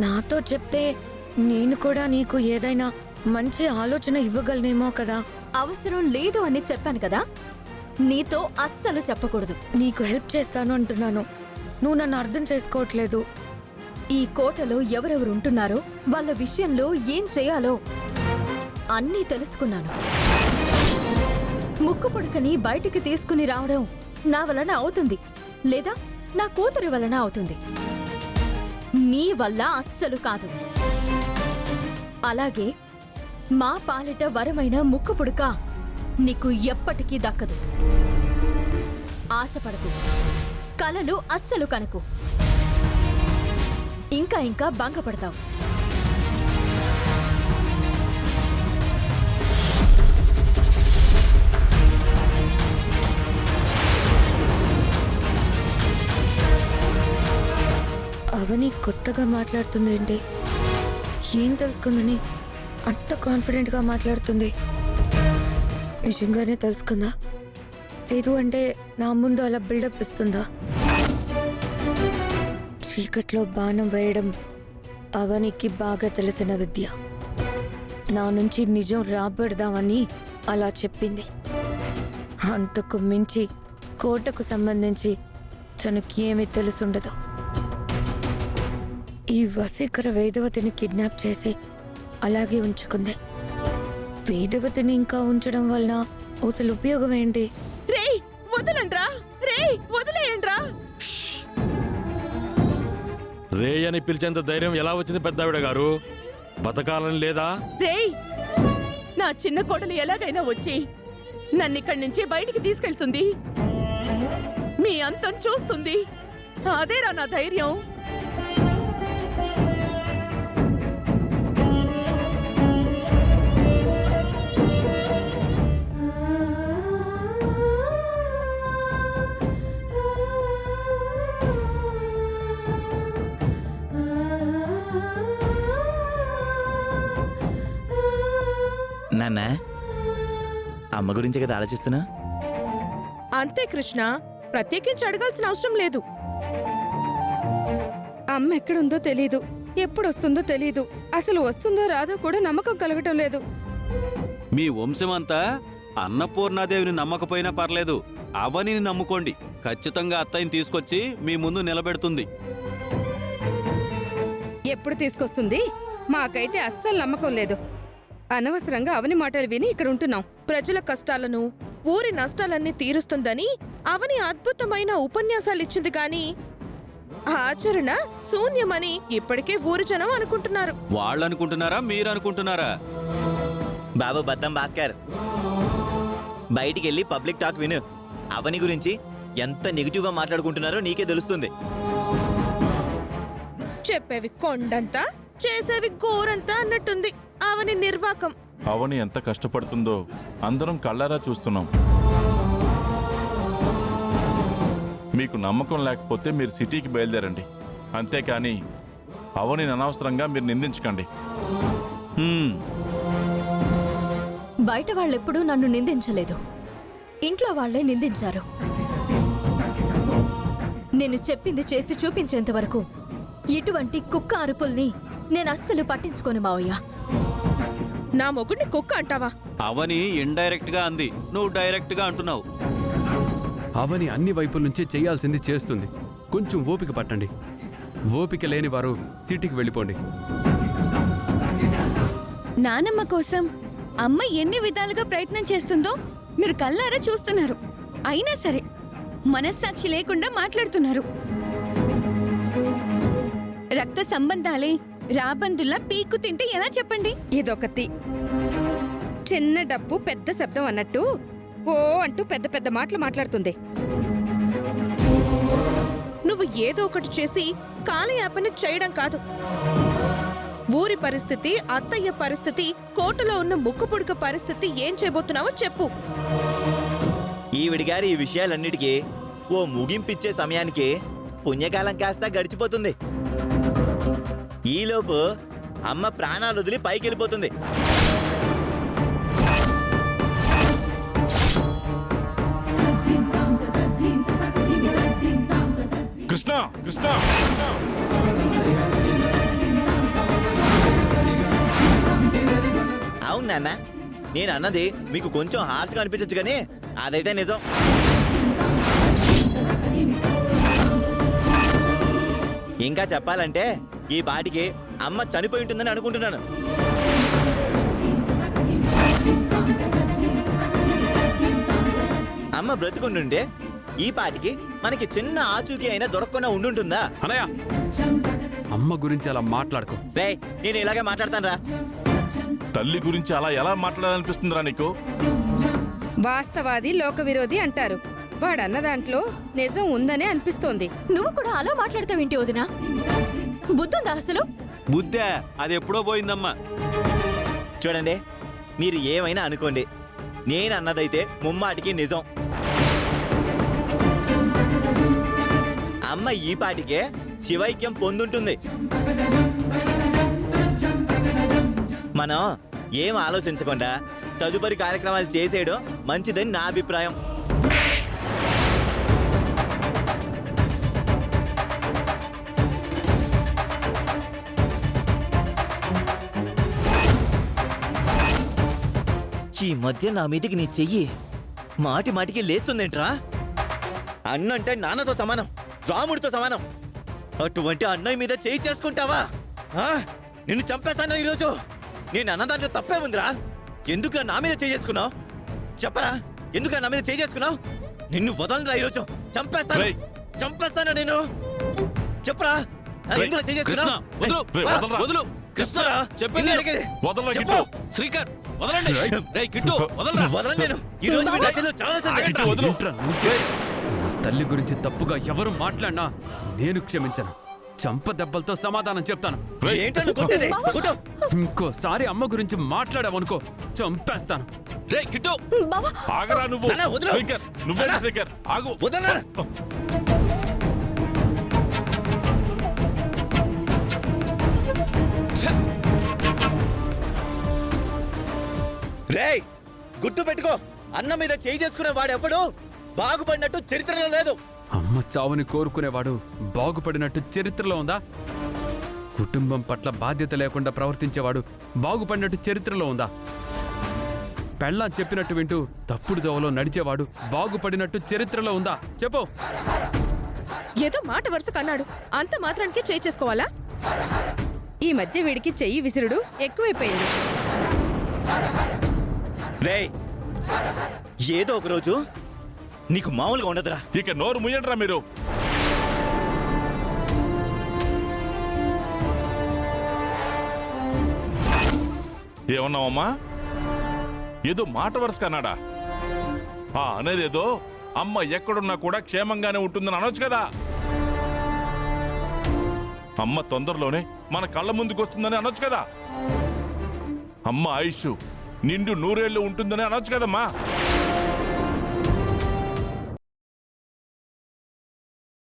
నాతో చెప్తే నేను కూడా నీకు ఏదైనా మంచి ఆలోచన ఇవ్వగలనేమో కదా. అవసరం లేదు అని చెప్పాను కదా, నీతో అస్సలు చెప్పకూడదు. నీకు హెల్ప్ చేస్తాను అంటున్నాను, నువ్వు నన్ను అర్థం చేసుకోవట్లేదు. ఈ కోటలో ఎవరెవరుంటున్నారో వాళ్ళ విషయంలో ఏం చేయాలో అన్నీ తెలుసుకున్నాను. ముక్కు పుడకని బయటికి తీసుకుని రావడం నా వలన అవుతుంది, లేదా నా కూతురి వలన అవుతుంది. నీ వల్ల అస్సలు కాదు. అలాగే మా పాలిట వరమైన ముక్కు పుడక నీకు ఎప్పటికీ దక్కదు. ఆశపడకు, కలలు అస్సలు కనకు. ఇంకా ఇంకా భంగపడతావు. అవని కొత్తగా మాట్లాడుతుందేంటి? ఏం తెలుసుకుందని అంత కాన్ఫిడెంట్గా మాట్లాడుతుంది? నిజంగానే తెలుసుకుందా, లేదు అంటే నా ముందు అలా బిల్డప్ ఇస్తుందా? చీకట్లో బాణం వేయడం అవనికి బాగా తెలిసిన విద్య. నా నుంచి నిజం రాబడదామని అలా చెప్పింది. అంతకు మించి కోటకు సంబంధించి తనకి ఏమీ తెలుసుండదు. ఈ వశీకర వేదవతిని కిడ్నాప్ చేసి అలాగే ఉంచుకుంది. వేదవతిని ఇంకా ఉంచడం వలన అసలు ఉపయోగం ఏంటి? రేయ్ వదలండ్రా, రేయ్ వదిలేయండ్రా. రే అని పిలిచేంత ధైర్యం ఎలా వచ్చింది పెద్దావిడ గారు? బతకాలని లేదా? రేయ్, నా చిన్న కోడలు ఎలాగైనా వచ్చి నన్నిక్కడి నుంచి బయటికి తీసుకెళ్తుంది. మీ అంతం చూస్తుంది. అదేరా నా ధైర్యం. నాన్న, అమ్మ గురించి కదా ఆలోచిస్తున్నా? అంతే కృష్ణ, ప్రత్యేకించి అడగాల్సిన అవసరం లేదు. అమ్మ ఎక్కడుందో తెలీదు, ఎప్పుడొస్తుందో తెలీదు, అసలు వస్తుందో రాదో కూడా నమ్మకం కలగటం లేదు. మీ వంశమంతా అన్నపూర్ణాదేవిని నమ్మకపోయినా పర్లేదు, అవనిని నమ్ముకోండి. ఖచ్చితంగా అత్తయ్యని తీసుకొచ్చి మీ ముందు నిలబెడుతుంది. ఎప్పుడు తీసుకొస్తుంది? మాకైతే అస్సలు నమ్మకం లేదు. అనవసరంగా అవని మాటలు విని ఇక్కడ ఉంటున్నాం. ప్రజల కష్టాలను, ఊరి నష్టాలన్నీ తీరుస్తుందని అవని అద్భుతమైన ఉపన్యాసాలిచ్చింది కానీ ఆచరణ శూన్యమని ఇప్పటికే ఊరి జనం అనుకుంటున్నారు. వాళ్ళనుకుంటున్నారా, మీరనుకుంటున్నారా? బాబు బద్దం భాస్కర్, బయటికెళ్ళి పబ్లిక్ టాక్ విను. అవని గురించి ఎంత నెగిటివ్గా మాట్లాడుకుంటున్నారో నీకే తెలుస్తుంది. చెప్పేవి కొండంతా, చేసేవి గోరంతా అన్నట్టుంది అవని నిర్వాకం. అవని ఎంత కష్టపడుతుందో అందరం కళ్ళారా చూస్తున్నాం. మీకు నమ్మకం లేకపోతే మీరు సిటీకి బయలుదేరండి, అంతేకాని అవని అనవసరంగా మీరు నిందించకండి. బయట వాళ్ళెప్పుడూ నన్ను నిందించలేదు, ఇంట్లో వాళ్లే నిందించారు. నేను చెప్పింది చేసి చూపించేంత వరకు ఇటువంటి కుక్క అరుపుల్ని నేను అస్సలు పట్టించుకోను మావయ్య. నా మొగుడిని కుక్క అంటావా? అవని ఇండైరెక్ట్ గా అంది, నువ్వు డైరెక్ట్ గా అంటున్నావు. అవని అన్ని వైపుల నుంచి చేయాల్సింది చేస్తుంది. కొంచెం ఓపిక పట్టండి. ఓపిక లేని వారు సిటీకి వెళ్ళిపోండి. నానమ్మ కోసం అమ్మ ఎన్ని విధాలుగా ప్రయత్నం చేస్తుందో మీరు కళ్ళారా చూస్తున్నారు. అయినా సరే మనస్సాక్షి లేకుండా మాట్లాడుతున్నారు. రక్త సంబంధాలే రాబందుల్లా పీక్కు తింటే ఎలా చెప్పండి? ఇదొకటి. చిన్న డప్పు పెద్ద శబ్దం అన్నట్టు ఓ అంటూ పెద్ద పెద్ద మాటలు మాట్లాడుతుంది. నువ్వు ఏదో ఒకటి చేసి కాలయాపన చేయడం కాదు. ఊరి పరిస్థితి, అత్తయ్య పరిస్థితి, కోటలో ఉన్న ముక్కుపుడక పరిస్థితి ఏం చేయబోతున్నావో చెప్పు. ఈవిడిగారి ఈ విషయాలన్నిటికీ ఓ ముగింపిచ్చే సమయానికి పుణ్యకాలం కాస్త గడిచిపోతుంది. ఈలోపు అమ్మ ప్రాణాలు వదిలి పైకి వెళ్ళిపోతుంది. కృష్ణ కృష్ణ నాన్న నేను అన్నది మీకు కొంచెం హార్ష్గా అనిపించచ్చు కానీ అదైతే నిజం. ఇంకా చెప్పాలంటే ఈ పాటికి అమ్మ చనిపోయి ఉంటుందని అనుకుంటున్నాను. అమ్మ బ్రతుకుంటుంటే ఈ పాటికి మనకి చిన్న ఆచూకీ అయినా దొరకకుండా ఉండుంటుందా? అనయ్య అమ్మ గురించి అలా మాట్లాడుకో. రే నేను ఇలాగే మాట్లాడతాను రా. తల్లి గురించి అలా ఎలా మాట్లాడాలనిపిస్తుందిరా నీకు? వాస్తవాది లోక విరోధి అంటారు. వాడన్న దాంట్లో నిజం ఉందనే అనిపిస్తోంది. నువ్వు కూడా అలా మాట్లాడతావేంటి వదినా? బుద్ధుందా అసలు? బుద్ధే అది ఎప్పుడో పోయిందమ్మా. చూడండి మీరు ఏమైనా అనుకోండి, నేను అన్నదైతే ముమ్మాటికి నిజం. అమ్మ ఈ పాటికే శివైక్యం పొందుంటుంది. మనం ఏం ఆలోచించకుండా తదుపరి కార్యక్రమాలు చేసేయడం మంచిదని నా అభిప్రాయం. ఈ మధ్య నా మీదికి నీ చెయ్యి మాటి మాటికి లేస్తుందేంట్రా? అన్నంటే నాన్నతో సమానం, రాముడితో సమానం. అటువంటి అన్నయ్య మీద చేయి చేసుకుంటావా? నిన్ను చంపేస్తాను ఈరోజు. నేను అన్నదాంట్లో తప్పే ఉందిరా. ఎందుకురా నా మీద చేయి చేసుకున్నావు? చెప్పరా, ఎందుకురా నా మీద చేయి చేసుకున్నావు? నిన్ను వదలరా ఈరోజు. చంపేస్తాను, చంపేస్తాను నేను. చెప్పరా ఎందుకు చేయి చేసుకున్నావు? చెప్పరా, చెప్పు. శ్రీకర్ వదలండి. రేయ్ కిట్టు వదలరా. వదలను నేను. ఈ రోజు మీ నచ్చిన చావుతుంది. ఏంట్రా నువ్వు చేయి? తల్లి గురించి తప్పుగా ఎవరు మాట్లాడినా నేను క్షమించను. చంప దెబ్బలతో సమాధానం చెప్తాను. ఏంటని కొట్టేది? కొట్టు. ఇంకోసారి అమ్మ గురించి మాట్లాడావనుకో చంపేస్తాను. రేయ్ కిట్టు ఆగరా నువ్వు. నాన్న, వదలు. శ్రీకర్ నువ్వే శ్రీకర్ ఆగు. వదలరా. రేయ్ గుర్తు పెట్టుకో, అన్న మీద చేయి చేసుకునే వాడెప్పుడు బాగుపడినట్టు చరిత్రలో లేదు. అమ్మ చావుని కోరుకునేవాడు బాగుపడినట్టు చరిత్రలో ఉందా? కుటుంబం పట్ల బాధ్యత లేకుండా ప్రవర్తించేవాడు బాగుపడినట్టు చరిత్రలో ఉందా? పెళ్ళాం చెప్పినట్టు వింటూ తప్పుడు దోవలో నడిచేవాడు బాగుపడినట్టు చరిత్రలో ఉందా? చెప్పు. ఏదో మాట వరుసకు అన్నాడు, అంత మాత్రానికి చేయి చేసుకోవాలా? ఈ మధ్య వీడికి చెయ్యి విసురుడు ఎక్కువైపోయింది. రేయ్ ఏదో ఒక రోజు నీకు మామూలుగా ఉండదురా. ఇక నోరు ముయ్యండిరా మీరు. ఏమన్నావమ్మా? ఏదో మాట వరుస కన్నాడా? అనేదేదో అమ్మ ఎక్కడున్నా కూడా క్షేమంగానే ఉంటుందని అనొచ్చు కదా. అమ్మ తొందరలోనే మన కళ్ళ ముందుకు వస్తుందని అనొచ్చు కదా. అమ్మ ఆయుష్ నిండు 100 ఏళ్ళు ఉంటుందని అనొచ్చు కదమ్మా.